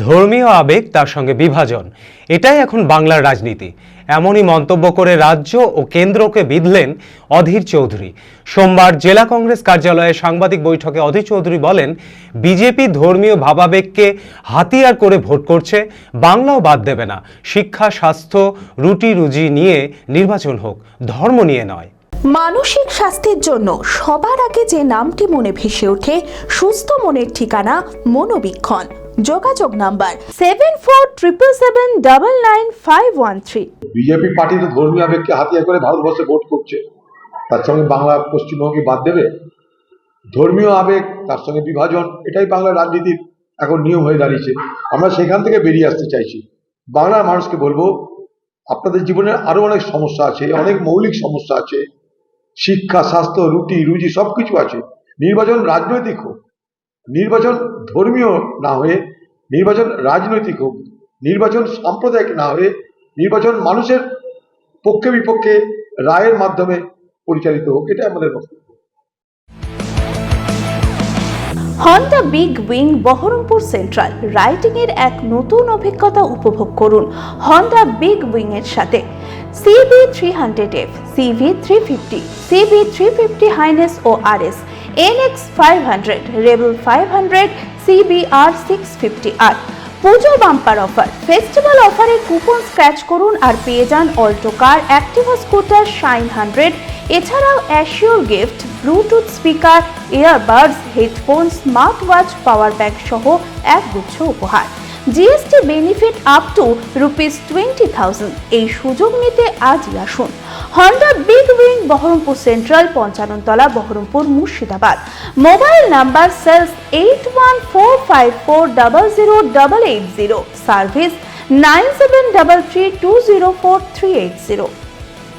ধর্মীয় আবেগ তার সঙ্গে বিভাজন, এটাই এখন বাংলার রাজনীতি। এমনই মন্তব্য করে রাজ্য ও কেন্দ্রকে বিঁধলেন অধীর চৌধুরী। সোমবার জেলা কংগ্রেস কার্যালয়ে সাংবাদিক বৈঠকে অধীর চৌধুরী বলেন, বিজেপি ধর্মীয় ভাবাবেগকে হাতিয়ার করে ভোট করছে, বাংলাও বাদ দেবে না। শিক্ষা, স্বাস্থ্য, রুটি রুজি নিয়ে নির্বাচন হোক, ধর্ম নিয়ে নয়। মানসিক স্বাস্থ্যের জন্য সবার আগে যে নামটি মনে ভেসে ওঠে, সুস্থ মনের ঠিকানা মনোবীক্ষণ। যোগাযোগ নাম্বার 7477799513। বিজেপি পার্টি তো ধর্মীয় আবেগকে হাতিয়ার করে ভারতবর্ষে ভোট করছে, তার সঙ্গে বাংলা পশ্চিমবঙ্গে বাদ দেবে? ধর্মীয় আবেগ তার সঙ্গে বিভাজন, এটাই বাংলার রাজনীতির এখন নিয়ম হয়ে দাঁড়িয়েছে। আমরা সেখান থেকে বেরিয়ে আসতে চাইছি। বাংলার মানুষকে বলবো, আপনাদের জীবনে আরো অনেক সমস্যা আছে, অনেক মৌলিক সমস্যা আছে, শিক্ষা, স্বাস্থ্য, রুটি রুজি সবকিছু আছে। নির্বাচন রাজনৈতিক হোক, নির্বাচন ধর্মীয় না হয়ে নির্বাচন রাজনৈতিক হোক, নির্বাচন সাম্প্রদায়িক না হয়ে নির্বাচন মানুষের পক্ষে বিপক্ষে রায়ের মাধ্যমে পরিচালিত হোক, এটা আমাদের বক্তব্য। Honda Big Wing Baharampur central riding এর এক নতুন অভিজ্ঞতা উপভোগ করুন হন্ডা বিগ উইং এর সাথে। CB300F, CV350, CB350 হাইনেস ও RS, NX 500, Rebel 500, CBR 650R। Pujo bumper offer, festival অফারে কুপন স্ক্র্যাচ করুন আর পেয়ে যান Alto car, Activa scooter, Shine 100। এছাড়াও assured gift, Bluetooth speaker, earbuds, headphone, smart watch, power bank সহ একগুচ্ছ উপহার। GST benefit up to ₹20,000। এই সুযোগ নিতে আজই আসুন Honda Big Wing Baharampur central, 55 তলা, Baharampur, Murshidabad. Mobile number sales 8145400880, service 9733204380।